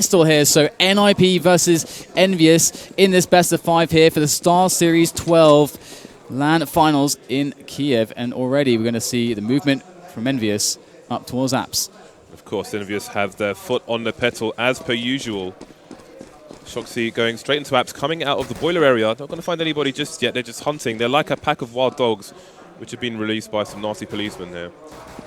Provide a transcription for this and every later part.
Pistol here, so NiP versus EnVyUs in this best of 5 here for the Star Series 12 LAN finals in Kiev, and already we're going to see the movement from EnVyUs up towards apps. Of course, EnVyUs have their foot on the pedal as per usual. Shoxy going straight into apps, coming out of the boiler area. Not going to find anybody just yet. They're just hunting. They're like a pack of wild dogs, which have been released by some nasty policemen here.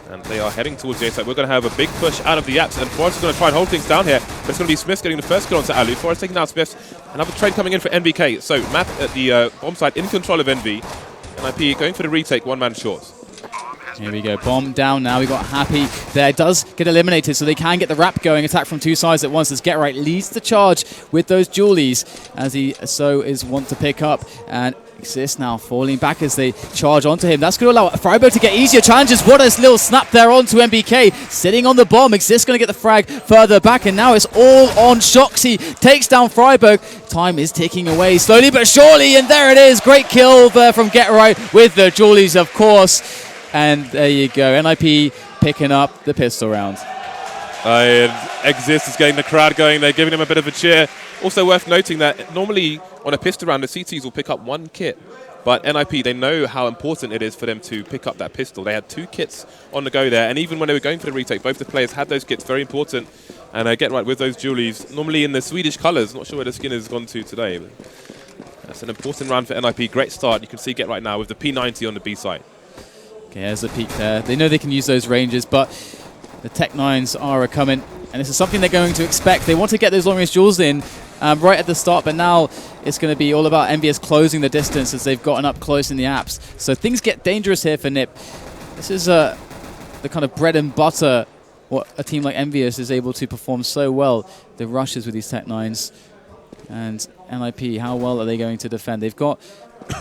And they are heading towards the A side. We're going to have a big push out of the apps, and Forrest is going to try and hold things down here. But it's going to be Smith getting the first kill onto Alu. Forrest taking down Smith. Another trade coming in for NBK. So Map at the bomb side in control of NV. NiP going for the retake, one man short. Here we go, bomb down now. We got Happy there. Does get eliminated, so they can get the wrap going. Attack from two sides at once as Get Right leads the charge with those dualies, as he so is want to pick up. And Exist now falling back as they charge onto him. That's going to allow Freiburg to get easier challenges. What a little snap there onto MBK. Sitting on the bomb. Exist going to get the frag further back, and now it's all on Shoxy. Takes down Freiburg. Time is ticking away slowly but surely, and there it is. Great kill there from Get Right with the dualies, of course. And there you go, NiP picking up the pistol round. Exist is getting the crowd going. They're giving him a bit of a cheer. Also worth noting that normally on a pistol round, the CTs will pick up one kit. But NiP, they know how important it is for them to pick up that pistol. They had 2 kits on the go there. And even when they were going for the retake, both the players had those kits. Very important. And Get Right with those dualies. Normally in the Swedish colours. Not sure where the skin has gone to today. But that's an important round for NiP. Great start. You can see Get Right now with the P90 on the B side. Okay, there's a peek there. They know they can use those ranges, but the Tech 9s are coming, and this is something they're going to expect. They want to get those long-range duels in right at the start, but now it's going to be all about EnVyUs closing the distance as they've gotten up close in the apps. So things get dangerous here for NiP. This is the kind of bread and butter what a team like EnVyUs is able to perform so well. The rushes with these Tech 9s. And NiP, how well are they going to defend? They've got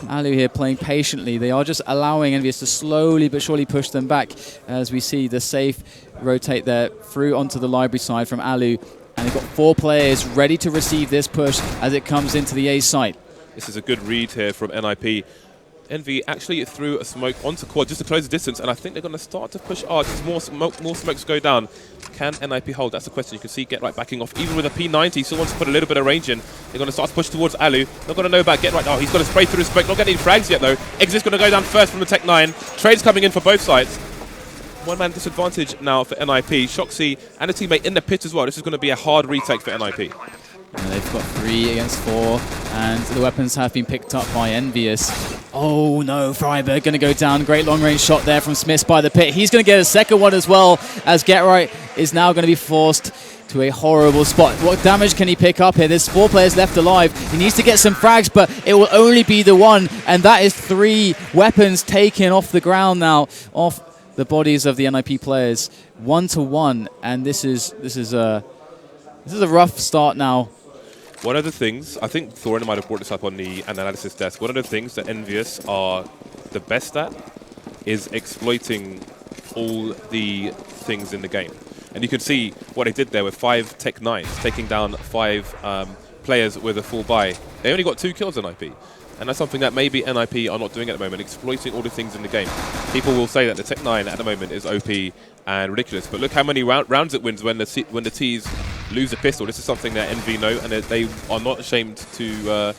Alu here playing patiently. They are just allowing EnVyUs to slowly but surely push them back as we see the safe rotate there through onto the library side from Alu. And they've got 4 players ready to receive this push as it comes into the A site. This is a good read here from NiP. Envy actually threw a smoke onto quad just to close the distance, and I think they're going to start to push hard as more smokes go down. Can NiP hold? That's the question. You can see Get Right backing off. Even with a P90, still wants to put a little bit of range in. They're going to start to push towards Alu. Not going to know about Get Right. Oh, he's going to spray through his smoke. Not getting any frags yet, though. Exit's going to go down first from the Tech 9. Trades coming in for both sides. One-man disadvantage now for NiP. Shoxy and a teammate in the pit as well. This is going to be a hard retake for NiP. And they've got 3 against 4, and the weapons have been picked up by EnVyUs. Oh no, Freiburg going to go down. Great long-range shot there from Smith by the pit. He's going to get a second one as well, as Get Right is now going to be forced to a horrible spot. What damage can he pick up here? There's 4 players left alive. He needs to get some frags, but it will only be the one, and that is 3 weapons taken off the ground now, off the bodies of the NiP players. 1-to-1, and this is a rough start now. One of the things, I think Thorin might have brought this up on the analysis desk, one of the things that EnVyUs are the best at is exploiting all the things in the game. And you can see what they did there with 5 Tech 9s, taking down 5 players with a full buy. They only got 2 kills on NiP. And that's something that maybe NiP are not doing at the moment, exploiting all the things in the game. People will say that the Tech 9 at the moment is OP and ridiculous, but look how many rounds it wins when the Ts lose a pistol. This is something that NV know, and they are not ashamed to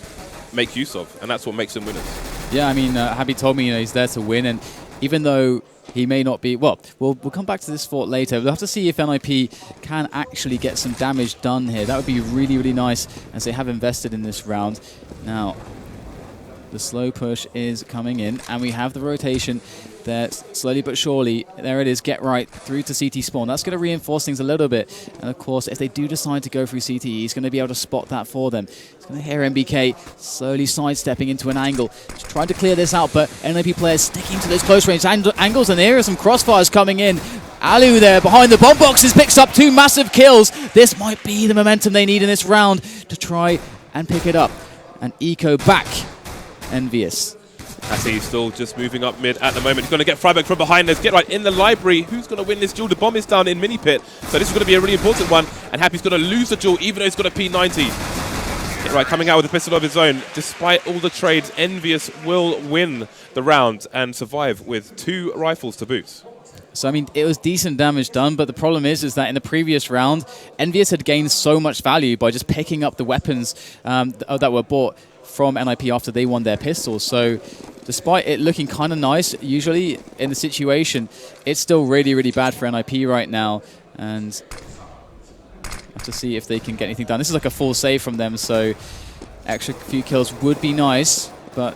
make use of, and that's what makes them winners. Yeah, I mean, Happy told me he's there to win, and even though he may not be, well, we'll come back to this fort later. We'll have to see if NiP can actually get some damage done here. That would be really, really nice, as they have invested in this round. Now, the slow push is coming in, and we have the rotation there slowly but surely. There it is, Get Right through to CT spawn. That's going to reinforce things a little bit. And of course, if they do decide to go through CT, he's going to be able to spot that for them. He's going to hear MBK slowly sidestepping into an angle, just trying to clear this out, but NiP players sticking to those close range angles, and there are some crossfires coming in. Alu there behind the bomb boxes picks up 2 massive kills. This might be the momentum they need in this round to try and pick it up. And eco back EnVyUs. As he's still just moving up mid at the moment. He's going to get Freiburg from behind. Let's Get Right in the library. Who's going to win this duel? The bomb is down in mini pit, so this is going to be a really important one. And Happy's going to lose the duel, even though he's got a P90. Get Right coming out with a pistol of his own. Despite all the trades, EnVyUs will win the round and survive with 2 rifles to boot. So, I mean, it was decent damage done, but the problem is that in the previous round, EnVyUs had gained so much value by just picking up the weapons that were bought from NiP after they won their pistols. So, despite it looking kind of nice, usually in the situation, it's still really, really bad for NiP right now. And have to see if they can get anything done. This is like a full save from them, so extra few kills would be nice, but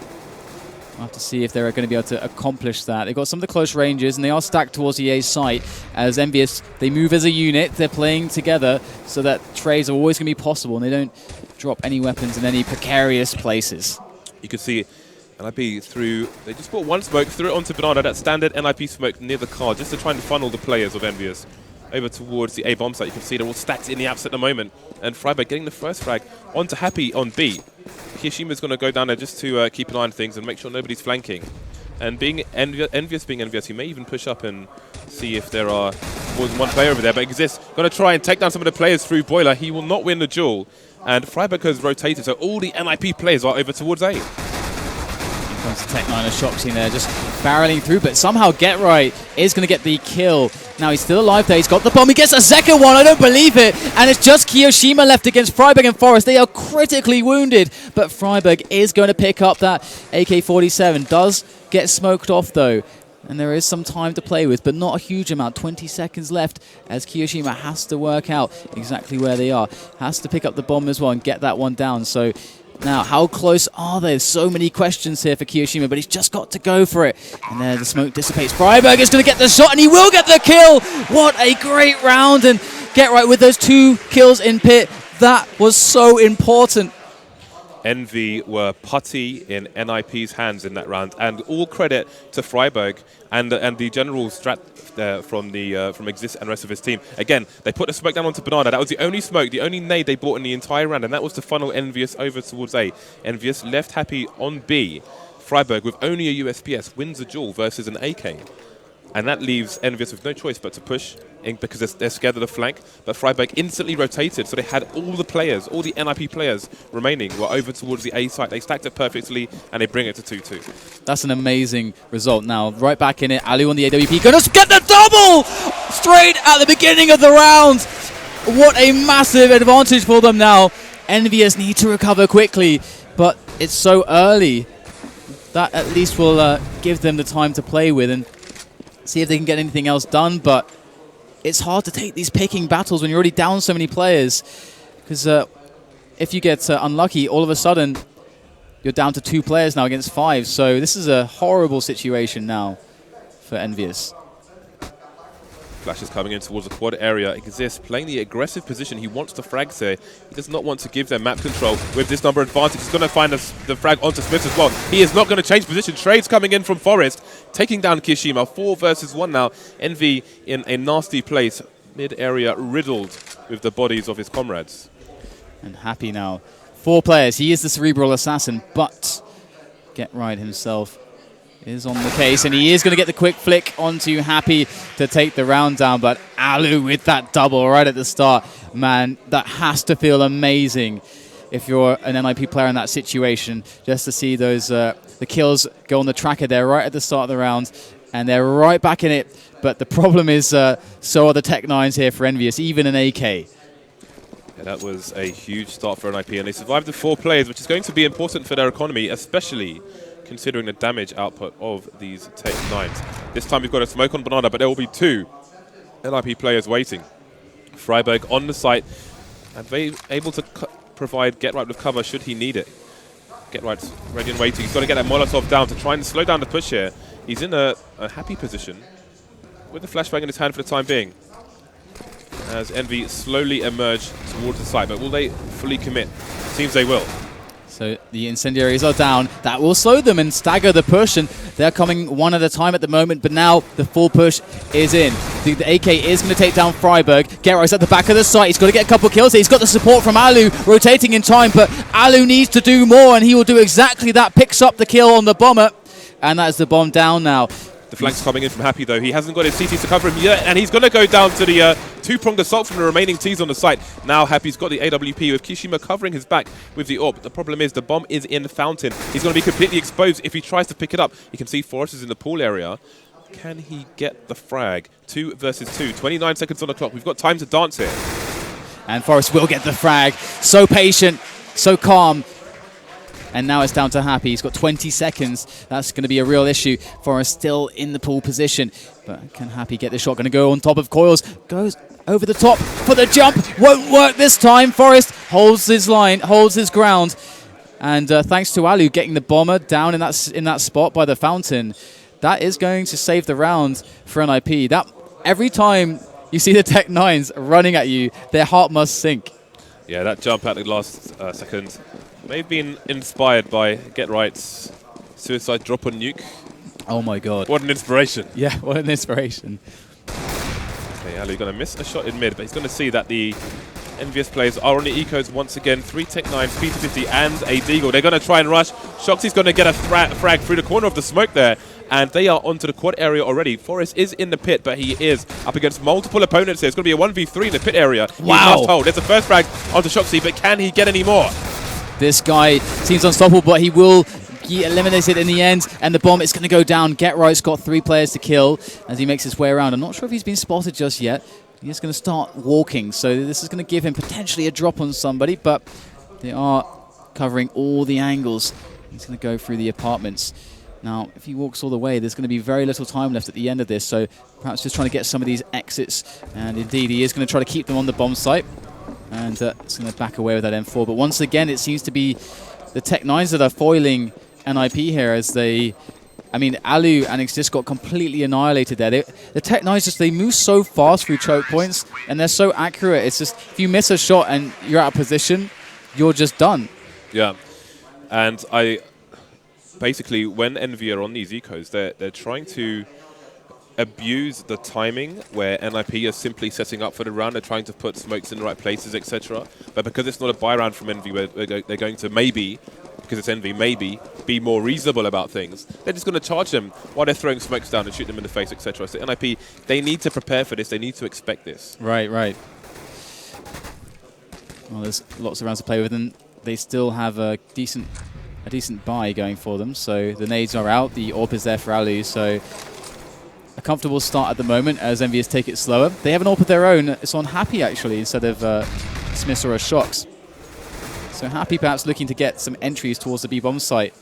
we'll have to see if they're going to be able to accomplish that. They've got some of the close ranges, and they are stacked towards the A site. As EnVyUs, they move as a unit. They're playing together, so that trades are always going to be possible, and they don't drop any weapons in any precarious places. You can see NiP through, they just put one smoke, threw it onto Banana, that standard NiP smoke near the car, just to try and funnel the players of EnVyUs over towards the A bomb site. You can see they're all stacked in the apps at the moment. And Freiburg getting the first frag onto Happy on B. Kishima's going to go down there just to keep an eye on things and make sure nobody's flanking. And being EnVyUs, he may even push up and see if there are more than one player over there. But Exist going to try and take down some of the players through Boiler. He will not win the duel. And Freiburg has rotated, so all the NiP players are over towards A. Comes the Tech9er Shoxy there, just barreling through, but somehow Get Right is going to get the kill. Now he's still alive there, he's got the bomb, he gets a second one, I don't believe it, and it's just Kiyoshima left against Freiburg and Forest. They are critically wounded, but Freiburg is going to pick up that AK-47, does get smoked off though, and there is some time to play with, but not a huge amount, 20 seconds left, as Kiyoshima has to work out exactly where they are, has to pick up the bomb as well and get that one down. So now, how close are they? So many questions here for Kiyoshima, but he's just got to go for it. And there the smoke dissipates. Freiburg is going to get the shot, and he will get the kill! What a great round, and Get Right with those 2 kills in pit. That was so important. Envy were putty in NiP's hands in that round, and all credit to Freiburg and the general strat from Exist and the rest of his team. Again, they put the smoke down onto Banana. That was the only smoke, the only nade they bought in the entire round, and that was to funnel EnVyUs over towards A. EnVyUs left Happy on B. Freiburg, with only a USPS, wins a duel versus an AK. And that leaves EnVyUs with no choice but to push in because they're scared of the flank. But Freiburg instantly rotated, so they had all the players, all the NiP players remaining were over towards the A site. They stacked it perfectly, and they bring it to 2-2. That's an amazing result. Now, right back in it, Alu on the AWP, going to get the double! Straight at the beginning of the round! What a massive advantage for them now. EnVyUs need to recover quickly, but it's so early. That at least will give them the time to play with and see if they can get anything else done, but it's hard to take these picking battles when you're already down so many players, because if you get unlucky, all of a sudden you're down to 2 players now against 5, so this is a horrible situation now for EnVyUs. Flashes coming in towards the quad area. Exist playing the aggressive position. He wants to frag here. He does not want to give them map control with this number advantage. He's going to find the frag onto Smith as well. He is not going to change position. Trades coming in from Forest, taking down Kishima. 4 versus 1 now. Envy in a nasty place. Mid-area riddled with the bodies of his comrades. And Happy now. 4 players. He is the cerebral assassin, but Get Right himself is on the case, and he is going to get the quick flick onto Happy to take the round down, but Alu with that double right at the start. Man, that has to feel amazing if you're an NiP player in that situation, just to see those the kills go on the tracker there right at the start of the round, and they're right back in it. But the problem is so are the Tech9s here for EnVyUs, even an AK. Yeah, that was a huge start for NiP, and they survived with 4 players, which is going to be important for their economy, especially considering the damage output of these Tech9s. This time we've got a smoke on Banana, but there will be 2 NiP players waiting. Freiburg on the site, and they able to provide Get Right with cover should he need it. Get Right's ready and waiting. He's got to get that Molotov down to try and slow down the push here. He's in a happy position with the flashbang in his hand for the time being, as Envy slowly emerge towards the site. But will they fully commit? Seems they will. So the incendiaries are down. That will slow them and stagger the push, and they're coming one at a time at the moment, but now the full push is in. The AK is going to take down Freiburg. Get Right's at the back of the site. He's got to get a couple kills here. He's got the support from Alu rotating in time, but Alu needs to do more, and he will do exactly that. Picks up the kill on the bomber, and that's the bomb down now. The flank's coming in from Happy, though. He hasn't got his CTs to cover him yet, and he's going to go down to the 2-pronged assault from the remaining Ts on the site. Now Happy's got the AWP with Kishima covering his back with the AWP. The problem is the bomb is in the fountain. He's going to be completely exposed if he tries to pick it up. You can see Forrest is in the pool area. Can he get the frag? 2 versus 2. 29 seconds on the clock. We've got time to dance here. And Forest will get the frag. So patient, so calm. And now it's down to Happy. He's got 20 seconds. That's going to be a real issue. Forest still in the pool position. But can Happy get the shot? Going to go on top of Coils. Goes over the top for the jump. Won't work this time. Forest holds his line, holds his ground. And thanks to Alu getting the bomber down in that spot by the fountain, that is going to save the round for NiP. That every time you see the Tech 9s running at you, their heart must sink. Yeah, that jump at the last second may have been inspired by Get Right's suicide drop on Nuke. Oh my god. What an inspiration. Yeah, what an inspiration. Okay, Alu going to miss a shot in mid, but he's going to see that the EnVyUs players are on the ecos once again. 3 Tech 9s, P250 and a Deagle. They're going to try and rush. Shoxy's going to get a frag through the corner of the smoke there. And they are onto the quad area already. Forest is in the pit, but he is up against multiple opponents here. It's going to be a 1v3 in the pit area. Wow. He must hold. There's the first frag onto Shoxy, but can he get any more? This guy seems unstoppable, but he will eliminate it in the end. And the bomb is going to go down. Get Right's got 3 players to kill as he makes his way around. I'm not sure if he's been spotted just yet. He's going to start walking, so this is going to give him potentially a drop on somebody, but they are covering all the angles. He's going to go through the apartments. Now, if he walks all the way, there's going to be very little time left at the end of this, so perhaps just trying to get some of these exits. And indeed, he is going to try to keep them on the bomb site. And it's going to back away with that M4. But once again, it seems to be the Tech 9s that are foiling NiP here as they... I mean, Alu and Exist got completely annihilated there. The Tech 9s, they move so fast through choke points, and they're so accurate. It's just, if you miss a shot and you're out of position, you're just done. Yeah. And basically, when EnVy are on these ecos, they're trying to abuse the timing where NiP is simply setting up for the round. They're trying to put smokes in the right places, etc. But because it's not a buy round from EnVy, where they're going to maybe, because it's EnVy, maybe be more reasonable about things, they're just going to charge them while they're throwing smokes down and shoot them in the face, etc. So NiP, they need to prepare for this. They need to expect this. Right, right. Well, there's lots of rounds to play with, and they still have a decent buy going for them. So the nades are out, the AWP is there for Alu, so a comfortable start at the moment as EnVyUs take it slower. They have an AWP of their own. It's on Happy, actually, instead of Smiths or Shox. So Happy perhaps looking to get some entries towards the B-bomb site.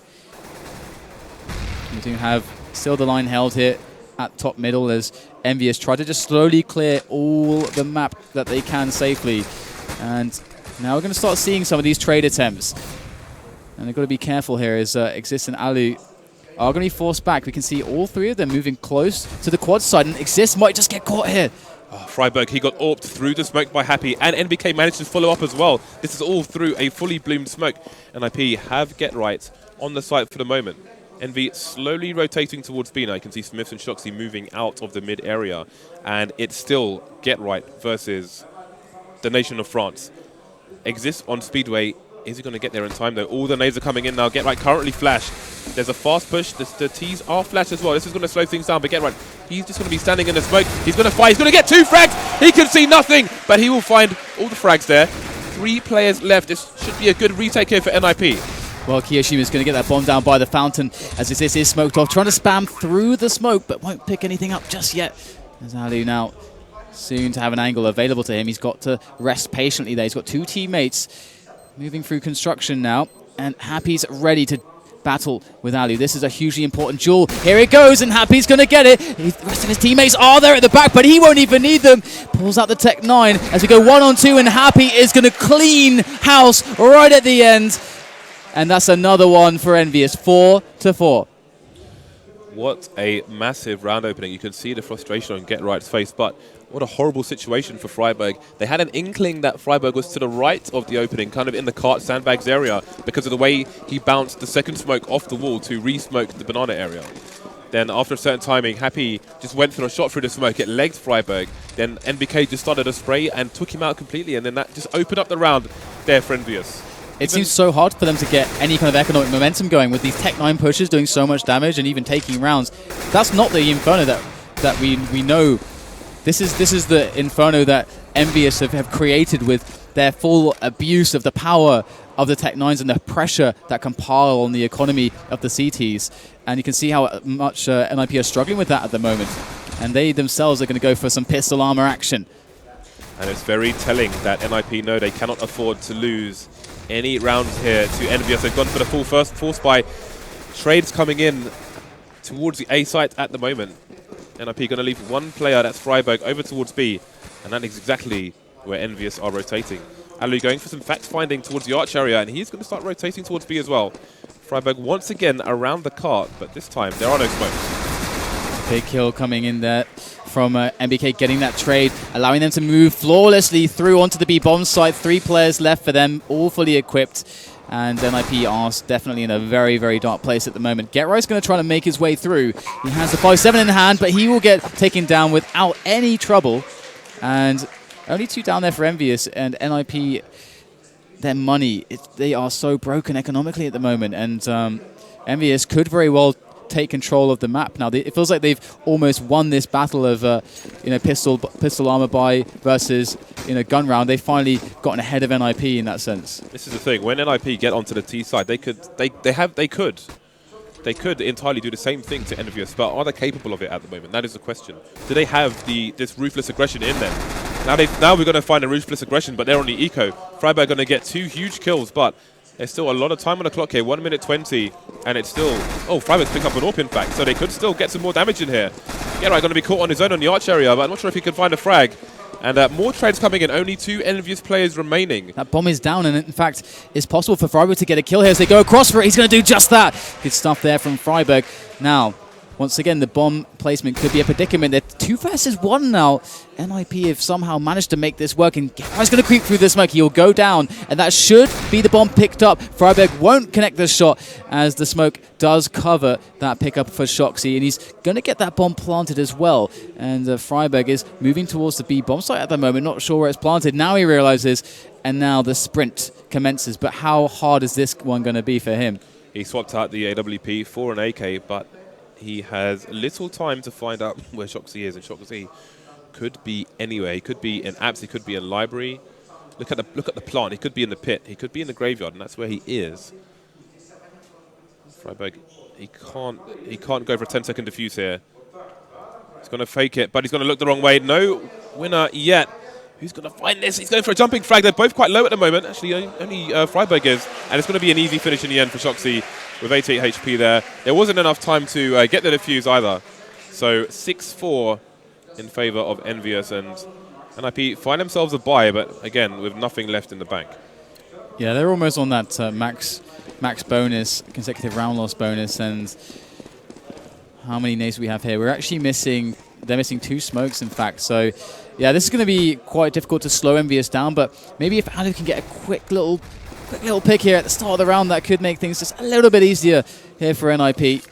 We do have still the line held here at top middle as EnVyUs try to just slowly clear all the map that they can safely. And now we're going to start seeing some of these trade attempts. And they've got to be careful here as Exist and Alu are going to be forced back. We can see all 3 of them moving close to the quad side, and Exist might just get caught here. Freiburg, he got AWP'd through the smoke by Happy, and NBK managed to follow up as well. This is all through a fully bloomed smoke. And NiP have Get Right on the site for the moment. EnVy slowly rotating towards B now. You can see Smiths and Shoxy moving out of the mid area, and it's still Get Right versus the nation of France. Exist on Speedway. Is he going to get there in time, though? All the nades are coming in now. Get Right currently flash. There's a fast push. The T's are flash as well. This is going to slow things down, but Get Right, he's just going to be standing in the smoke. He's going to fight. He's going to get 2 frags. He can see nothing, but he will find all the frags there. 3 players left. This should be a good retake here for NiP. Well, Kiyoshima is going to get that bomb down by the fountain as this is smoked off. Trying to spam through the smoke, but won't pick anything up just yet. As Alu now soon to have an angle available to him. He's got to rest patiently there. He's got 2 teammates moving through construction now, and Happy's ready to battle with Alu. This is a hugely important duel. Here it goes, and Happy's going to get it. The rest of his teammates are there at the back, but he won't even need them. Pulls out the Tech 9 as we go 1-on-2, and Happy is going to clean house right at the end. And that's another one for EnVyUs, 4-4. What a massive round opening. You can see the frustration on Get Right's face, but what a horrible situation for Freiburg. They had an inkling that Freiburg was to the right of the opening, kind of in the cart sandbags area, because of the way he bounced the second smoke off the wall to re-smoke the banana area. Then after a certain timing, Happy just went for a shot through the smoke. It legged Freiburg. Then NBK just started a spray and took him out completely, and then that just opened up the round there for EnVyUs. It seems so hard for them to get any kind of economic momentum going with these Tech 9 pushes doing so much damage and even taking rounds. That's not the Inferno that we know This is the Inferno that EnVyUs have created with their full abuse of the power of the Tech-9s and the pressure that can pile on the economy of the CTs. And you can see how much NiP are struggling with that at the moment. And they themselves are going to go for some pistol armor action. And it's very telling that NiP know they cannot afford to lose any rounds here to EnVyUs. They've gone for the full first force buy. Trades coming in towards the A site at the moment. NiP going to leave one player, that's Freiburg, over towards B. And that is exactly where EnVyUs are rotating. Alu going for some fact-finding towards the arch area, and he's going to start rotating towards B as well. Freiburg once again around the cart, but this time there are no smokes. Big kill coming in there from MBK, getting that trade, allowing them to move flawlessly through onto the B bomb site. 3 players left for them, all fully equipped. And NiP are definitely in a very, very dark place at the moment. GetRight's going to try to make his way through. He has the 5-7 in hand, but he will get taken down without any trouble. And only 2 down there for EnVyUs, and NiP, their money, they are so broken economically at the moment. And EnVyUs could very well take control of the map now. It feels like they've almost won this battle of pistol armor buy versus gun round. They've finally gotten ahead of NiP in that sense. This is the thing. When NiP get onto the T side, they could entirely do the same thing to EnVyUs, but are they capable of it at the moment? That is the question. Do they have this ruthless aggression in them? Now we're going to find a ruthless aggression, but they're on the eco. Freiburg going to get 2 huge kills, but there's still a lot of time on the clock here. 1 minute 20, and it's still... Oh, Freiburg's picked up an AWP, in fact, so they could still get some more damage in here. GetRight going to be caught on his own on the arch area, but I'm not sure if he can find a frag. And more trades coming in, only 2 EnVyUs players remaining. That bomb is down, and in fact, it's possible for Freiburg to get a kill here as they go across for it. He's going to do just that. Good stuff there from Freiburg. Now, once again, the bomb placement could be a predicament. They're 2 versus 1 now. NiP have somehow managed to make this work, and GetRight's going to creep through the smoke. He'll go down, and that should be the bomb picked up. Freiburg won't connect the shot as the smoke does cover that pickup for Shoxy, and he's going to get that bomb planted as well. And Freiburg is moving towards the B bomb site at the moment, not sure where it's planted. Now he realizes, and now the sprint commences. But how hard is this one going to be for him? He swapped out the AWP for an AK, but he has little time to find out where Shoxy is, and Shoxy could be anywhere. He could be in apps, he could be in library. Look at the plant. He could be in the pit. He could be in the graveyard, and that's where he is. Freiburg, he can't go for a 10-second defuse here. He's going to fake it, but he's going to look the wrong way. No winner yet. Who's going to find this? He's going for a jumping frag. They're both quite low at the moment. Actually, only Freiburg is, and it's going to be an easy finish in the end for Shoxy with 88 HP there. There wasn't enough time to get the defuse either. So 6-4 in favor of EnVyUs, and NiP find themselves a buy, but again, with nothing left in the bank. Yeah, they're almost on that max bonus, consecutive round loss bonus, and how many nades we have here? We're actually missing, they're missing 2 smokes, in fact, so yeah, this is going to be quite difficult to slow EnVyUs down, but maybe if Alu can get a quick little pick here at the start of the round, that could make things just a little bit easier here for NiP.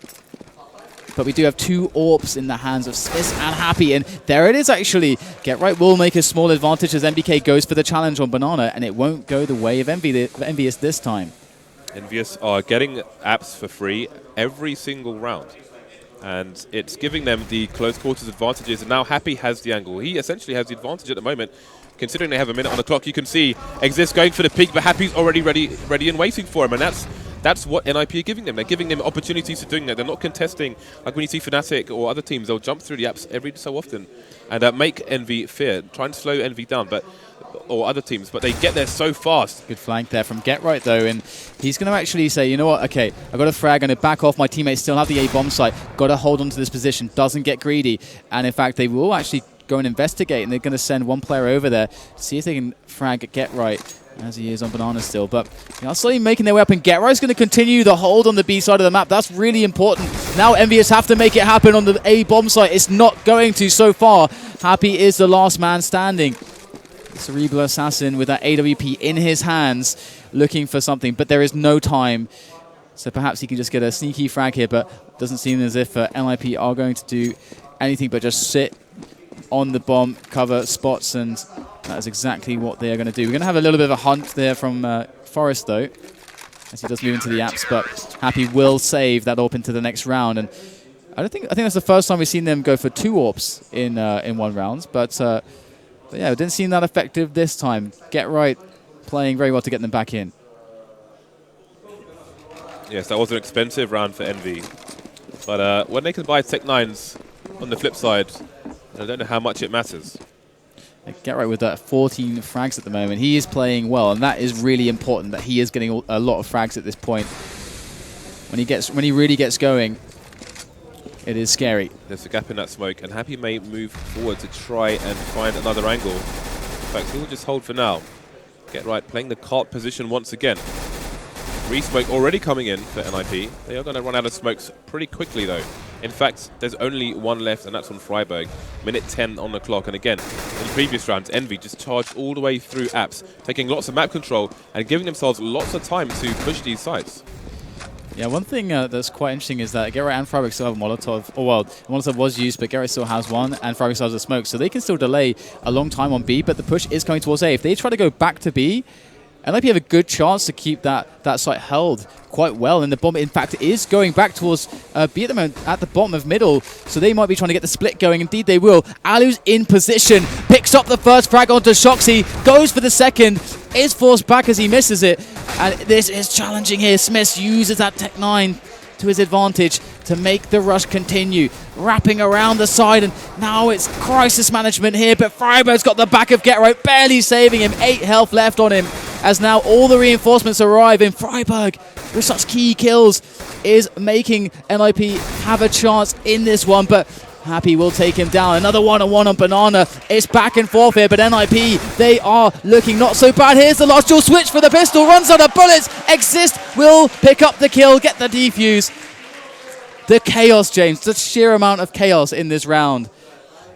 But we do have 2 AWPs in the hands of Swiss and Happy, and there it is actually. GetRight will make a small advantage as MBK goes for the challenge on Banana, and it won't go the way of EnVyUs this time. EnVyUs are getting apps for free every single round, and it's giving them the close quarters advantages, and now Happy has the angle. He essentially has the advantage at the moment. Considering they have a minute on the clock, you can see Exist going for the peak, but Happy's already ready and waiting for him, and that's what NiP are giving them. They're giving them opportunities to doing that. They're not contesting, like when you see Fnatic or other teams, they'll jump through the apps every so often and make Envy fear, try and slow Envy down, or other teams, but they get there so fast. Good flank there from GetRight though, and he's going to actually say, you know what, okay, I've got a frag, I'm going to back off, my teammates still have the A bomb site, got to hold on to this position, doesn't get greedy, and in fact they will actually go and investigate, and they're going to send 1 player over there to see if they can frag GetRight, as he is on Banana still. But they are slowly making their way up, and GetRight's going to continue the hold on the B side of the map. That's really important. Now EnVyUs have to make it happen on the A bomb site. It's not going to so far. Happy is the last man standing. Cerebral Assassin with that AWP in his hands, looking for something, but there is no time. So perhaps he can just get a sneaky frag here, but doesn't seem as if NiP are going to do anything but just sit on the bomb, cover spots, and that is exactly what they are going to do. We're going to have a little bit of a hunt there from Forest, though, as he does move into the apps, but Happy will save that up into the next round. And I think that's the first time we've seen them go for 2 AWPs in one round. But yeah, it didn't seem that effective this time. Get Right playing very well to get them back in. Yes, that was an expensive round for Envy. But when they can buy Tech 9s on the flip side, I don't know how much it matters. Get Right with that 14 frags at the moment. He is playing well, and that is really important that he is getting a lot of frags at this point. When he really gets going, it is scary. There's a gap in that smoke, and Happy may move forward to try and find another angle. In fact, he will just hold for now. Get Right playing the cart position once again. Re-smoke already coming in for NiP. They are going to run out of smokes pretty quickly, though. In fact, there's only one left, and that's on Freiburg. Minute 10 on the clock. And again, in the previous rounds, Envy just charged all the way through apps, taking lots of map control and giving themselves lots of time to push these sites. Yeah, one thing that's quite interesting is that Get Right and Freiburg still have a Molotov. Oh, well, Molotov was used, but Get Right still has one, and Freiburg still has a smoke. So they can still delay a long time on B, but the push is coming towards A. If they try to go back to B, NiP have a good chance to keep that site held quite well. And the bomb, in fact, is going back towards B at the moment, at the bottom of middle. So they might be trying to get the split going. Indeed, they will. Alu's in position, picks up the first frag onto Shoxy, goes for the second, is forced back as he misses it. And this is challenging here. Smith uses that Tech 9 to his advantage to make the rush continue. Wrapping around the side, and now it's crisis management here. But Freiburg's got the back of Get Right, barely saving him. 8 health left on him. As now all the reinforcements arrive in Freiburg with such key kills is making NiP have a chance in this one, but Happy will take him down. Another one-on-one on Banana. It's back and forth here, but NiP, they are looking not so bad. Here's the last dual switch for the pistol, runs out of bullets. Exist will pick up the kill, get the defuse. The chaos, James, the sheer amount of chaos in this round.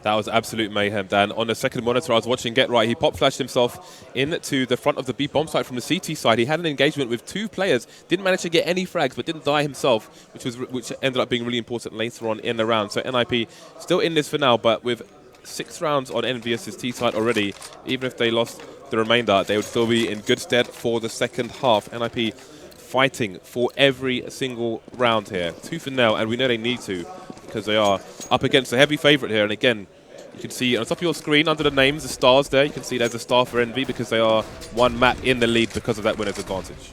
That was absolute mayhem, Dan. On the second monitor, I was watching Get Right. He pop-flashed himself into the front of the B bomb site from the CT side. He had an engagement with 2 players, didn't manage to get any frags, but didn't die himself, which ended up being really important later on in the round. So NiP still in this for now, but with 6 rounds on EnVyUs' T side already, even if they lost the remainder, they would still be in good stead for the second half. NiP fighting for every single round here, tooth and nail, and we know they need to, because they are up against a heavy favourite here. And again, you can see on top of your screen under the names, the stars there, you can see there's a star for Envy because they are 1 map in the lead because of that winner's advantage.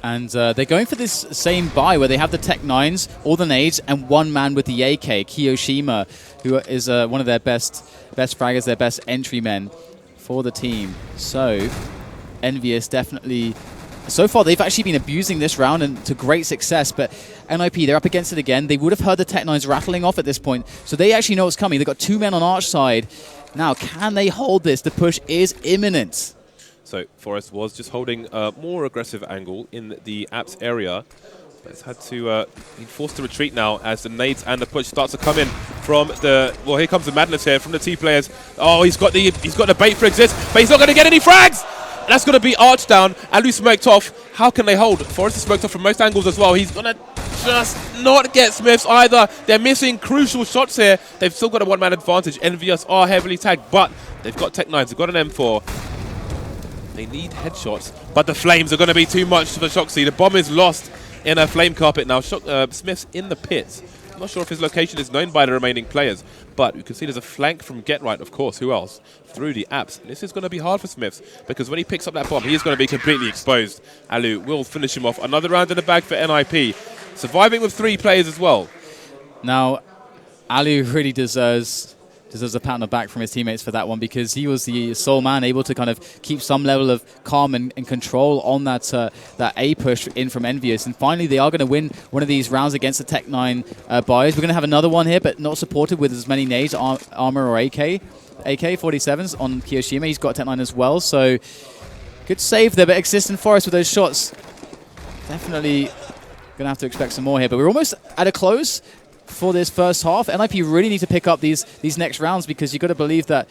And they're going for this same buy where they have the Tech 9s, all the nades, and 1 man with the AK, Kiyoshima, who is one of their best fraggers, their best entry men for the team. So EnVyUs definitely... So far, they've actually been abusing this round and to great success, but NiP, they're up against it again. They would have heard the Tech 9s rattling off at this point, so they actually know what's coming. They've got 2 men on Arch side. Now, can they hold this? The push is imminent. So Forrest was just holding a more aggressive angle in the apps area, but it's had to be forced to retreat now as the nades and the push starts to come in from the... Well, here comes the madness here from the T players. Oh, he's got the bait for exist, but he's not going to get any frags! That's going to be Arch down. Alu smoked off. How can they hold? Forrest is smoked off from most angles as well. He's going to just not get Smiths either. They're missing crucial shots here. They've still got a 1-man advantage. EnVyUs are heavily tagged, but they've got Tech 9s. They've got an M4. They need headshots, but the flames are going to be too much for Shoxy. The bomb is lost in a flame carpet now. Smith's in the pits. I'm not sure if his location is known by the remaining players, but you can see there's a flank from Get Right, of course, who else? Through the apps. And this is going to be hard for Smiths, because when he picks up that bomb, he is going to be completely exposed. Alu will finish him off. Another round in the bag for NiP. Surviving with 3 players as well. Now, Alu really deserves a pat on the back from his teammates for that one, because he was the sole man able to kind of keep some level of calm and control on that A push in from EnVyUs. And finally, they are going to win one of these rounds against the Tech 9 buyers. We're going to have another one here, but not supported with as many nades, armor, or AK-47s on Kiyoshima. He's got Tech 9 as well, so good save there, but Exist and Forrest with those shots. Definitely going to have to expect some more here, but we're almost at a close for this first half. NiP really need to pick up these next rounds, because you've got to believe that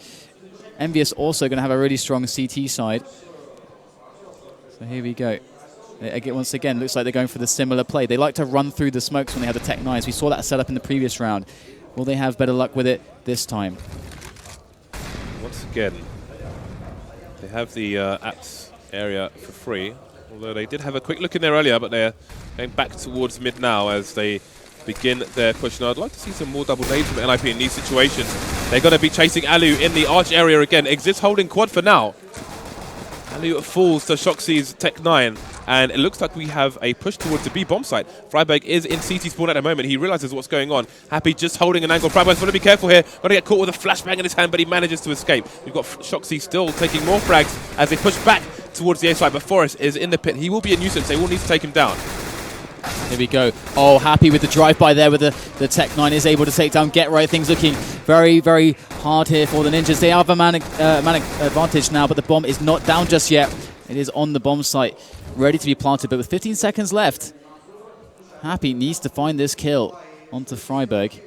EnVyUs also going to have a really strong CT side. So here we go. Once again, looks like they're going for the similar play. They like to run through the smokes when they have the Tech 9s. We saw that set up in the previous round. Will they have better luck with it this time? Once again, they have the apps area for free, although they did have a quick look in there earlier, but they're going back towards mid now as they begin their push. Now, I'd like to see some more double nades from NiP in these situations. They're going to be chasing Alu in the arch area again. Exists holding quad for now. Alu falls to Shoxy's Tech 9, and it looks like we have a push towards the B bomb site. Freiberg is in CT spawn at the moment. He realizes what's going on. Happy just holding an angle. Freiberg's got to be careful here. Got to get caught with a flashbang in his hand, but he manages to escape. We've got Shoxy still taking more frags as they push back towards the A side, but Forrest is in the pit. He will be a nuisance. They will need to take him down. Here we go. Oh, Happy with the drive-by there with the Tech 9 is able to take down Get Right. Things looking very, very hard here for the Ninjas. They have a manic advantage now, but the bomb is not down just yet. It is on the bomb site, ready to be planted, but with 15 seconds left, Happy needs to find this kill onto Freiberg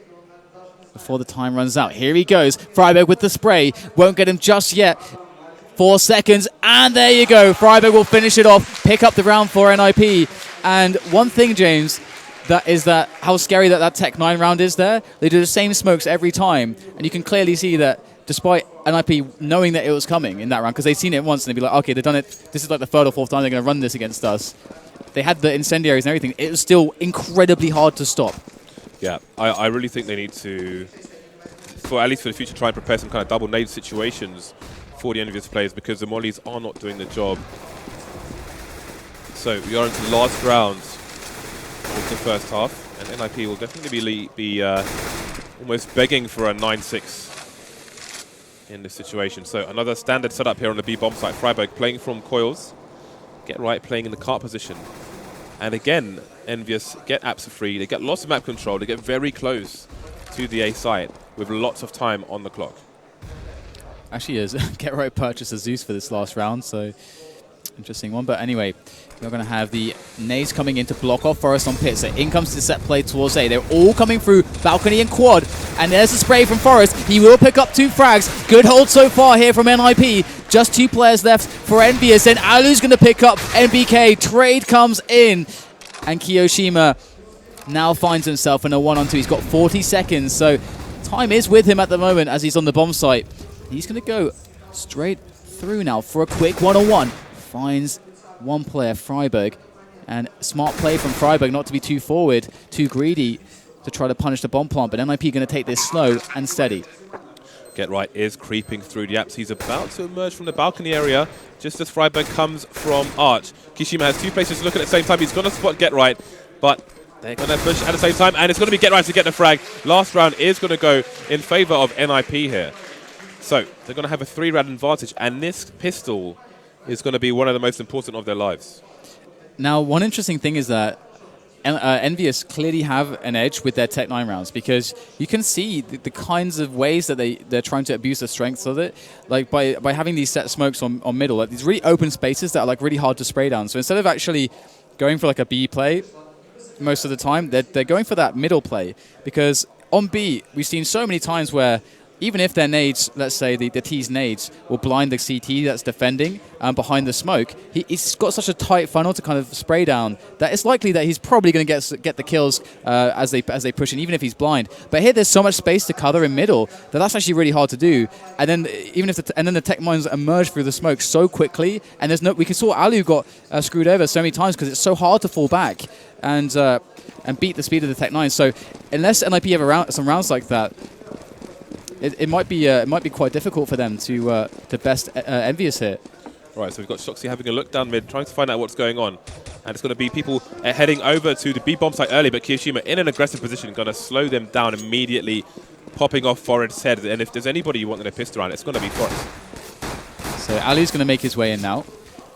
before the time runs out. Here he goes. Freiberg with the spray. Won't get him just yet. 4 seconds, and there you go. Freiberg will finish it off, pick up the round for NiP. And one thing, James, that is that how scary that Tech 9 round is there. They do the same smokes every time, and you can clearly see that despite NiP knowing that it was coming in that round, because they've seen it once and they'd be like, okay, they've done it. This is like the third or fourth time they're going to run this against us. They had the incendiaries and everything. It was still incredibly hard to stop. Yeah, I really think they need to, for at least for the future, try and prepare some kind of double nade situations for the EnVyUs players, because the mollies are not doing the job. So we are into the last round of the first half, and NiP will definitely be almost begging for a 9-6 in this situation. So another standard setup here on the B bomb site. Freiberg playing from coils, Get Right playing in the cart position, and again EnVyUs get apps free. They get lots of map control. They get very close to the A site with lots of time on the clock. Actually, Get Right purchased a Zeus for this last round, so interesting one. But anyway, we're going to have the nades coming in to block off Forest on pit. So in comes the set play towards A. They're all coming through balcony and quad. And there's a spray from Forest. He will pick up 2 frags. Good hold so far here from NiP. Just 2 players left for EnVyUs. And Alu's going to pick up NBK. Trade comes in. And Kiyoshima now finds himself in a 1-on-2. He's got 40 seconds. So time is with him at the moment as he's on the bomb site. He's going to go straight through now for a quick 1-on-1. Finds one player, Freiberg, and smart play from Freiberg not to be too forward, too greedy to try to punish the bomb plant, but NiP going to take this slow and steady. Get Right is creeping through the apps. He's about to emerge from the balcony area just as Freiberg comes from Arch. Kishima has 2 places to look at the same time. He's going to spot Get Right, but they're going to push at the same time, and it's going to be Get Right to get the frag. Last round is going to go in favor of NiP here. So they're going to have a 3-round advantage, and this pistol is going to be one of the most important of their lives. Now, one interesting thing is that EnVyUs clearly have an edge with their Tech 9 rounds, because you can see the kinds of ways that they're trying to abuse the strengths of it, like by having these set smokes on middle, like these really open spaces that are like really hard to spray down. So instead of actually going for like a B play most of the time, they're going for that middle play, because on B we've seen so many times where even if their nades, let's say the T's nades, will blind the CT that's defending behind the smoke, he's got such a tight funnel to kind of spray down that it's likely that he's probably going to get the kills as they push in, even if he's blind. But here there's so much space to cover in middle that's actually really hard to do. And then the Tech mines emerge through the smoke so quickly, and we can saw Alu got screwed over so many times because it's so hard to fall back and beat the speed of the Tech 9. So unless NiP have some rounds like that, it might be quite difficult for them to best EnVyUs here. Right, so we've got Shoxy having a look down mid, trying to find out what's going on. And it's going to be people heading over to the B-bomb site early, but Kiyoshima in an aggressive position, going to slow them down immediately, popping off Forest's head. And if there's anybody you want to pistol around, it's going to be Forest. So Ali's going to make his way in now,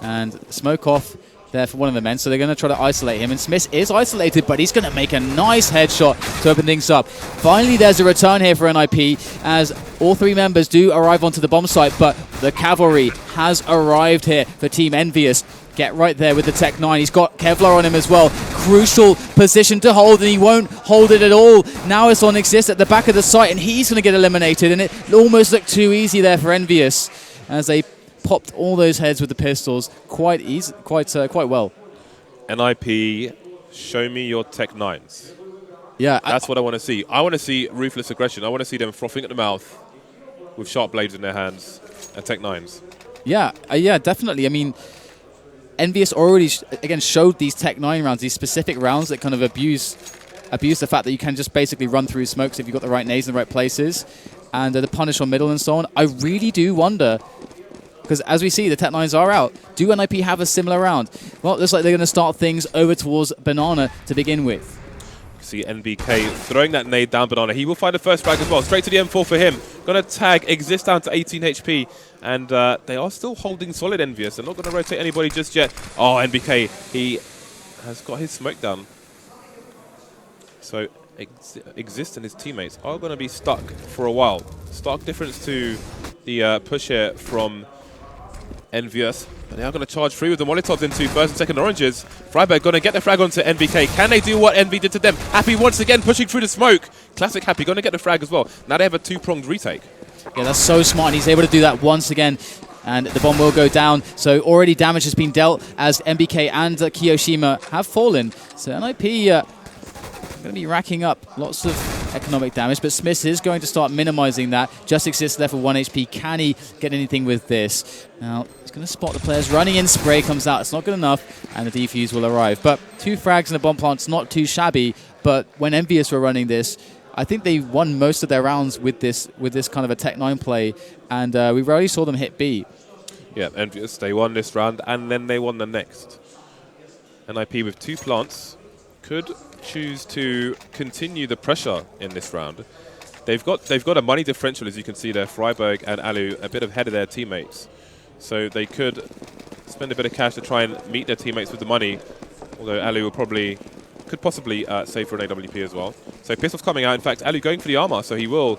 and smoke off there for one of the men, so they're going to try to isolate him, and Smith is isolated, but he's going to make a nice headshot to open things up. Finally, there's a return here for NiP, as all 3 members do arrive onto the bomb site, but the cavalry has arrived here for Team EnVyUs. Get Right there with the Tech 9. He's got Kevlar on him as well. Crucial position to hold, and he won't hold it at all. Now it's on Exist at the back of the site, and he's going to get eliminated, and it almost looked too easy there for EnVyUs, as they popped all those heads with the pistols quite well. NiP, show me your Tech 9s. Yeah, that's what I want to see. I want to see ruthless aggression. I want to see them frothing at the mouth with sharp blades in their hands and Tech 9s. Yeah, yeah, definitely. I mean, EnVyUs already again showed these Tech 9 rounds, these specific rounds that kind of abuse abuse the fact that you can just basically run through smokes if you've got the right nades in the right places, and the punish on middle and so on. I really do wonder, because as we see, the Tech9s are out. Do NiP have a similar round? Well, it looks like they're going to start things over towards Banana to begin with. See NBK throwing that nade down Banana. He will find the first frag as well. Straight to the M4 for him. Going to tag Exist down to 18 HP. And they are still holding solid, EnVyUs. They're not going to rotate anybody just yet. Oh, NBK, he has got his smoke down. So Exist and his teammates are going to be stuck for a while. Stark difference to the push here from EnVyUs. But they are going to charge free with the Molotovs into first and second oranges. Freiburg going to get the frag onto NBK. Can they do what Envy did to them? Happy once again pushing through the smoke. Classic Happy going to get the frag as well. Now they have a two-pronged retake. Yeah, that's so smart. And he's able to do that once again. And the bomb will go down. So already damage has been dealt as NBK and Kiyoshima have fallen. So NiP going to be racking up lots of economic damage, but Smith is going to start minimizing that. Just Exists there for 1 HP. Can he get anything with this? Now, he's going to spot the players running in. Spray comes out. It's not good enough, and the defuse will arrive. But 2 frags and a bomb plant's not too shabby, but when EnVyUs were running this, I think they won most of their rounds with this kind of a Tech9 play, and we rarely saw them hit B. Yeah, EnVyUs, they won this round, and then they won the next. NiP with 2 plants could choose to continue the pressure in this round. They've got a money differential, as you can see there. Freiburg and Alu a bit ahead of their teammates, so they could spend a bit of cash to try and meet their teammates with the money. Although Alu could possibly save for an AWP as well. So pistols coming out. In fact, Alu going for the armor, so he will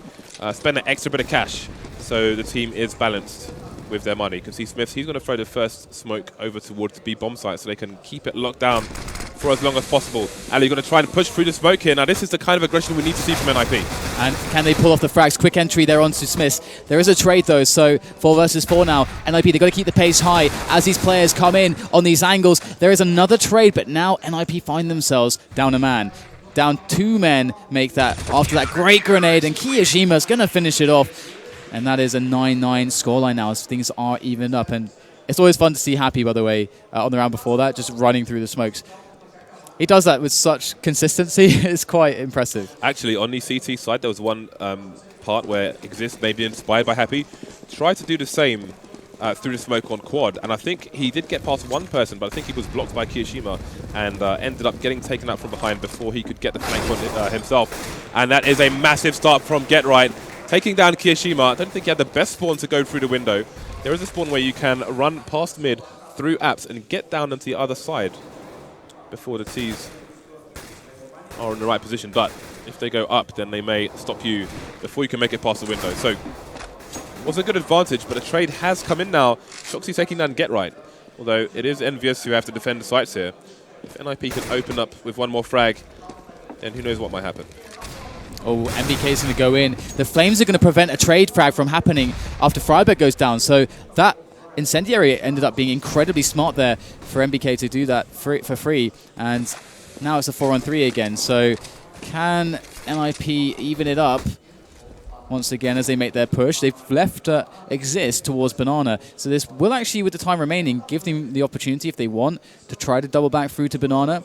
spend an extra bit of cash. So the team is balanced with their money. You can see Smith, he's going to throw the first smoke over towards the B bomb site so they can keep it locked down for as long as possible. Ali going to try and push through the smoke here. Now this is the kind of aggression we need to see from NiP. And can they pull off the frags? Quick entry there onto Smith. There is a trade though, so 4 versus 4 now. NiP, they've got to keep the pace high as these players come in on these angles. There is another trade, but now NiP find themselves down a man. Down 2 men make that after that great grenade, and Kiyoshima's going to finish it off. And that is a 9-9 scoreline now as things are evened up. And it's always fun to see Happy, by the way, on the round before that, just running through the smokes. He does that with such consistency. It's quite impressive. Actually, on the CT side, there was one part where Exist, maybe inspired by Happy, tried to do the same through the smoke on quad. And I think he did get past one person, but I think he was blocked by Kiyoshima and ended up getting taken out from behind before he could get the flank on himself. And that is a massive start from Get Right. Taking down Kiyoshima. I don't think he had the best spawn to go through the window. There is a spawn where you can run past mid through apps and get down onto the other side before the T's are in the right position. But if they go up, then they may stop you before you can make it past the window. So it was a good advantage, but a trade has come in now. Shoxy taking down Get Right. Although it is EnVyUs who have to defend the sites here. If NiP can open up with one more frag, then who knows what might happen. Oh, MBK is going to go in. The Flames are going to prevent a trade frag from happening after Freiburg goes down. So that incendiary ended up being incredibly smart there for MBK to do that for free. And now it's a 4-on-3 again. So can NiP even it up once again as they make their push? They've left Exist towards Banana. So this will actually, with the time remaining, give them the opportunity, if they want, to try to double back through to Banana.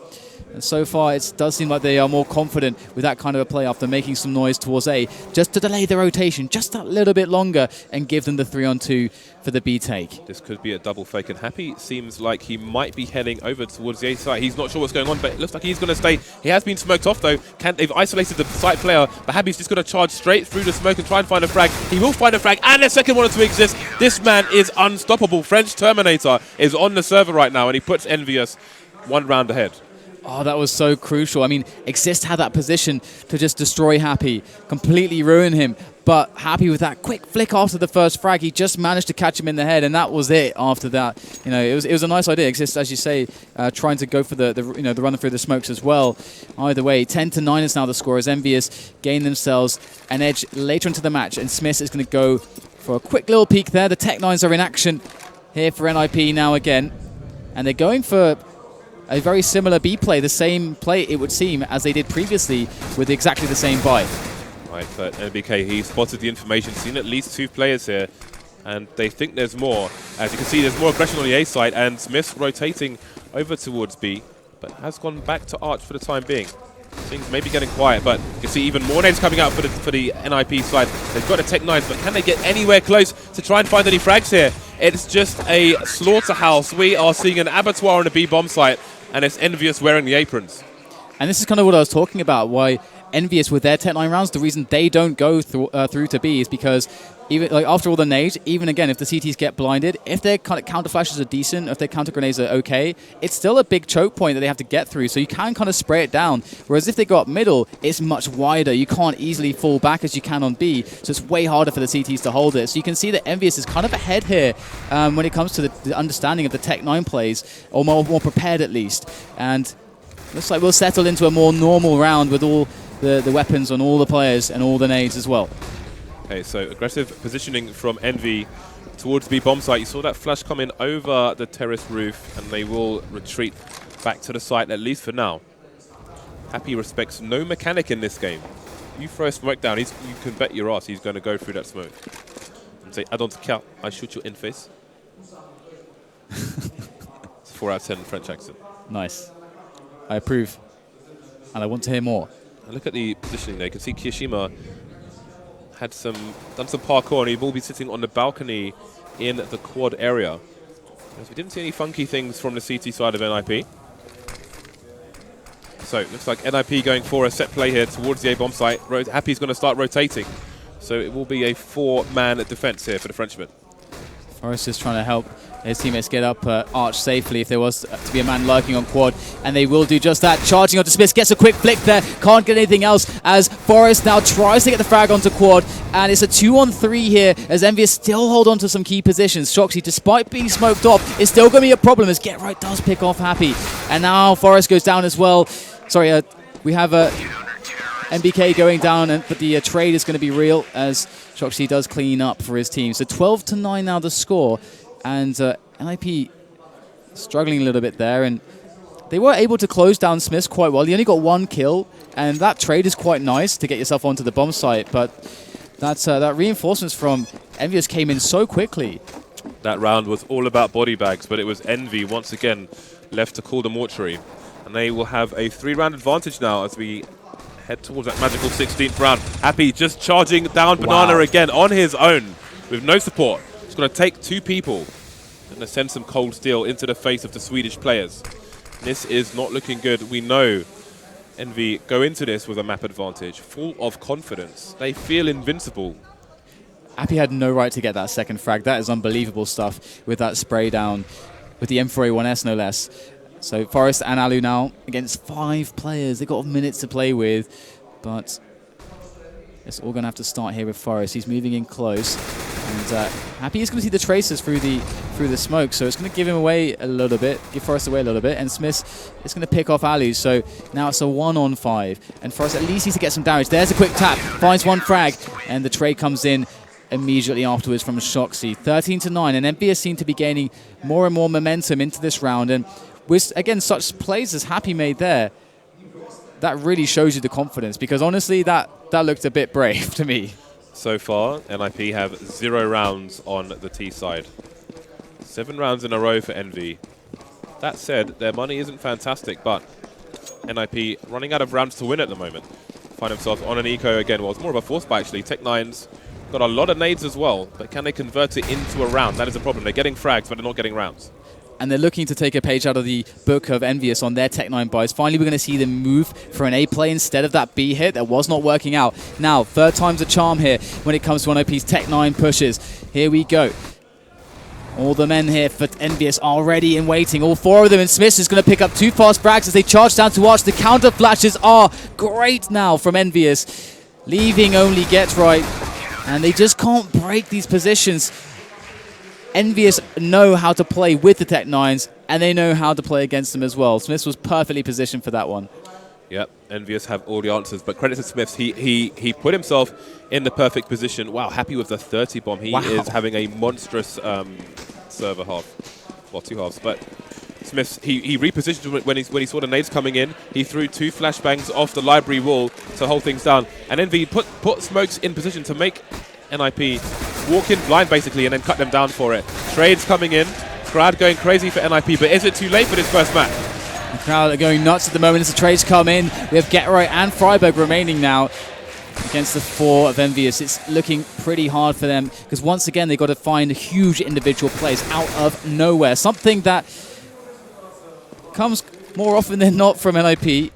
And so far, it does seem like they are more confident with that kind of a play after making some noise towards A, just to delay the rotation just that little bit longer and give them the 3-on-2 for the B take. This could be a double fake, and Happy seems like he might be heading over towards the A site. He's not sure what's going on, but it looks like he's going to stay. He has been smoked off, though. They've isolated the site player, but Happy's just going to charge straight through the smoke and try and find a frag. He will find a frag, and a second one to Exist. This man is unstoppable. French Terminator is on the server right now, and he puts EnVyUs 1 round ahead. Oh, that was so crucial. I mean, Exist had that position to just destroy Happy, completely ruin him. But Happy with that quick flick after the first frag, he just managed to catch him in the head, and that was it after that. You know, it was a nice idea. Exist, as you say, trying to go for the run through the smokes as well. Either way, 10-9 is now the score as EnVyUs gain themselves an edge later into the match, and Smith is going to go for a quick little peek there. The Tech9s are in action here for NiP now again, and they're going for a very similar B play, the same play it would seem as they did previously with exactly the same buy. Right, but NBK, he spotted the information, seen at least 2 players here, and they think there's more. As you can see, there's more aggression on the A side, and Smith's rotating over towards B, but has gone back to Arch for the time being. Things may be getting quiet, but you see even more names coming out for the NiP side. They've got a Tech 9s, but can they get anywhere close to try and find any frags here? It's just a slaughterhouse. We are seeing an abattoir on a B bomb site, and it's EnVyUs wearing the aprons. And this is kind of what I was talking about, why EnVyUs with their Tech 9 rounds, the reason they don't go through to B is because even like after all the nades, even again, if the CTs get blinded, if their kind of counter flashes are decent, if their counter grenades are okay, it's still a big choke point that they have to get through. So you can kind of spray it down. Whereas if they go up middle, it's much wider. You can't easily fall back as you can on B. So it's way harder for the CTs to hold it. So you can see that EnVyUs is kind of ahead here when it comes to the understanding of the Tech 9 plays, or more prepared at least. And looks like we'll settle into a more normal round with all the weapons on all the players and all the nades as well. Okay, so aggressive positioning from Envy towards B bomb site. You saw that flash come in over the terrace roof, and they will retreat back to the site, at least for now. Happy respects no mechanic in this game. You throw a smoke down, you can bet your ass he's going to go through that smoke. And say, I don't care, I shoot you in face. It's a 4 out of 10 French accent. Nice. I approve. And I want to hear more. And look at the positioning there. You can see Kiyashima had done some parkour, and he will be sitting on the balcony in the quad area. Because we didn't see any funky things from the CT side of NiP. So it looks like NiP going for a set play here towards the A bomb site. Happy's going to start rotating. So it will be a 4-man defense here for the Frenchman. Forrest is trying to help his teammates get up Arch safely if there was to be a man lurking on quad, and they will do just that. Charging onto Smith, gets a quick flick there, can't get anything else as Forrest now tries to get the frag onto quad, and it's a 2-on-3 here as EnVyUs still hold on to some key positions. Shoxy, despite being smoked off, is still going to be a problem as Get Right does pick off Happy, and now Forrest goes down as well. Sorry, we have MBK going down, but the trade is going to be real as Shoxy does clean up for his team. So 12-9 now the score, and NiP struggling a little bit there, and they were able to close down Smiths quite well. He only got 1 kill, and that trade is quite nice to get yourself onto the bomb site, but that reinforcements from EnVyUs came in so quickly. That round was all about body bags, but it was Envy once again left to call the mortuary, and they will have a 3-round advantage now as we head towards that magical 16th round. Happy just charging down Banana again on his own with no support. It's going to take 2 people and send some cold steel into the face of the Swedish players. This is not looking good. We know Envy go into this with a map advantage, full of confidence. They feel invincible. Happy had no right to get that second frag. That is unbelievable stuff with that spray down with the M4A1S no less. So Forrest and Alu now against 5 players. They've got minutes to play with, but it's all going to have to start here with Forrest. He's moving in close, and Happy is going to see the traces through the smoke, so it's going to give him away a little bit, give Forrest away a little bit, and Smith is going to pick off Alu. So now it's a 1-on-5, and Forrest at least needs to get some damage. There's a quick tap, finds 1 frag, and the trade comes in immediately afterwards from Shoxy. 13-9, and EnVyUs seem to be gaining more and more momentum into this round, and with, again, such plays as Happy made there, that really shows you the confidence, because honestly, that looked a bit brave to me. So far, NiP have 0 rounds on the T side. 7 rounds in a row for Envy. That said, their money isn't fantastic, but NiP running out of rounds to win at the moment. Find themselves on an eco again. Well, it's more of a force buy, actually. Tech 9's got a lot of nades as well, but can they convert it into a round? That is a problem. They're getting frags, but they're not getting rounds. And they're looking to take a page out of the book of EnVyUs on their Tech 9 buys. Finally, we're going to see them move for an A play instead of that B hit that was not working out. Now, 3rd time's a charm here when it comes to NiP's Tech 9 pushes. Here we go. All the men here for EnVyUs are ready and waiting. All 4 of them, and Smith is going to pick up 2 fast frags as they charge down to Arch. The counter flashes are great now from EnVyUs, leaving only Get Right. And they just can't break these positions. EnVyUs know how to play with the Tech 9s, and they know how to play against them as well. Smith was perfectly positioned for that one. Yep, EnVyUs have all the answers, but credit to Smith. He put himself in the perfect position. Wow, Happy with the 30 bomb. He is having a monstrous server half. Well, 2 halves, but Smith, he repositioned when he saw the nades coming in. He threw 2 flashbangs off the library wall to hold things down, and Envy put smokes in position to make NiP walk in blind, basically, and then cut them down for it. Trades coming in. Crowd going crazy for NiP, but is it too late for this first match? The crowd are going nuts at the moment as the trades come in. We have GetRight and Freiburg remaining now against the 4 of EnVyUs. It's looking pretty hard for them because once again they've got to find huge individual plays out of nowhere. Something that comes more often than not from NiP.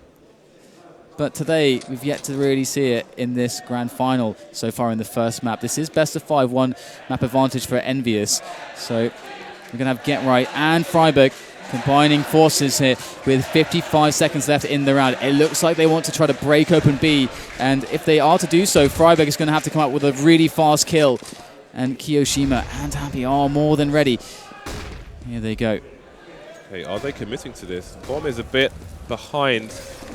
But today, we've yet to really see it in this grand final so far in the first map. This is best of 5, 1 map advantage for EnVyUs. So we're going to have GetRight and Freiburg combining forces here with 55 seconds left in the round. It looks like they want to try to break open B. And if they are to do so, Freiburg is going to have to come up with a really fast kill. And Kiyoshima and Happy are more than ready. Here they go. Okay, are they committing to this? Bomb is a bit behind.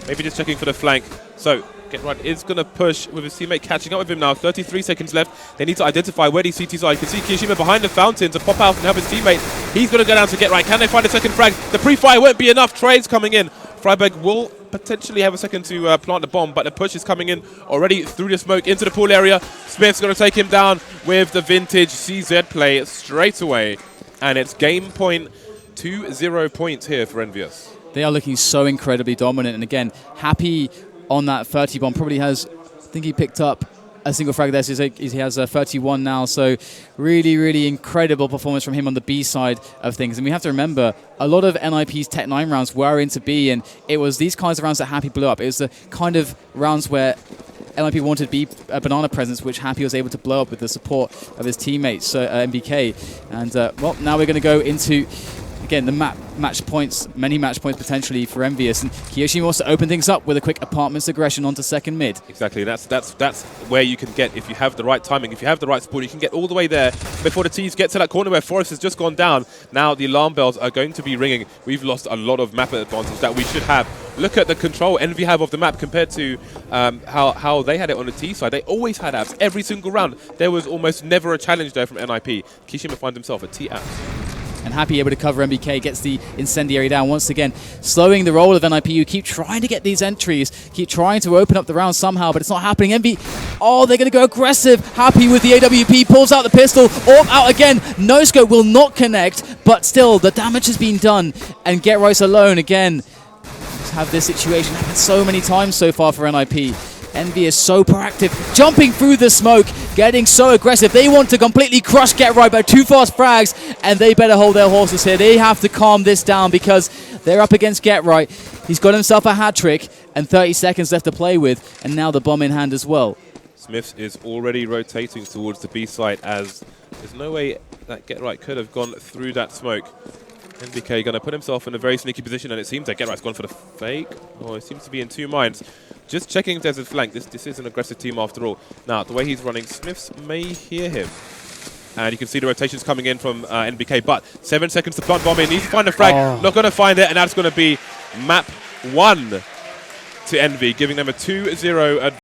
Maybe just checking for the flank. So, GetRight is going to push with his teammate catching up with him now. 33 seconds left. They need to identify where these CTs are. You can see Kiyoshima behind the fountain to pop out and help his teammate. He's going to go down to GetRight. Can they find a second frag? The pre-fire won't be enough. Trades coming in. Freiburg will potentially have a second to plant the bomb, but the push is coming in already through the smoke into the pool area. Smith's going to take him down with the vintage CZ play straight away. And it's game point 2-0 points here for EnVyUs. They are looking so incredibly dominant. And again, Happy on that 30 bomb probably has, I think he picked up a single frag there. So he has a 31 now. So really, really incredible performance from him on the B side of things. And we have to remember, a lot of NiP's Tech 9 rounds were into B. And it was these kinds of rounds that Happy blew up. It was the kind of rounds where NiP wanted B banana presence, which Happy was able to blow up with the support of his teammates, MBK. And well, now we're going to go into, again, the match points, many match points potentially for EnVyUs. And Kiyoshima wants to open things up with a quick apartments aggression onto second mid. Exactly, that's where you can get, if you have the right timing, if you have the right support, you can get all the way there before the T's get to that corner where Forrest has just gone down. Now the alarm bells are going to be ringing. We've lost a lot of map advantage that we should have. Look at the control EnVy have of the map compared to how they had it on the T side. They always had apps every single round. There was almost never a challenge there from NiP. Kiyoshima finds himself a T app. And Happy able to cover MBK, gets the incendiary down once again, slowing the roll of NiP. You keep trying to get these entries, keep trying to open up the round somehow, but it's not happening. Oh, they're going to go aggressive. Happy with the AWP, pulls out the pistol, Orb out again. No scope will not connect, but still, the damage has been done. And GetRight's alone again. Have this situation happen so many times so far for NiP. EnVy is so proactive, jumping through the smoke, getting so aggressive. They want to completely crush GetRight by 2 fast frags, and they better hold their horses here. They have to calm this down because they're up against GetRight. He's got himself a hat trick and 30 seconds left to play with, and now the bomb in hand as well. Smith is already rotating towards the B site as there's no way that GetRight could have gone through that smoke. NBK going to put himself in a very sneaky position, and it seems that GetRight's gone for the fake. Oh, it seems to be in 2 minds. Just checking if there's a flank. This is an aggressive team after all. Now, the way he's running, Smiths may hear him. And you can see the rotations coming in from NBK, but 7 seconds to plant bomb in. Needs to find a frag. Oh. Not going to find it, and that's going to be map 1 to EnVy, giving them a 2-0 advantage.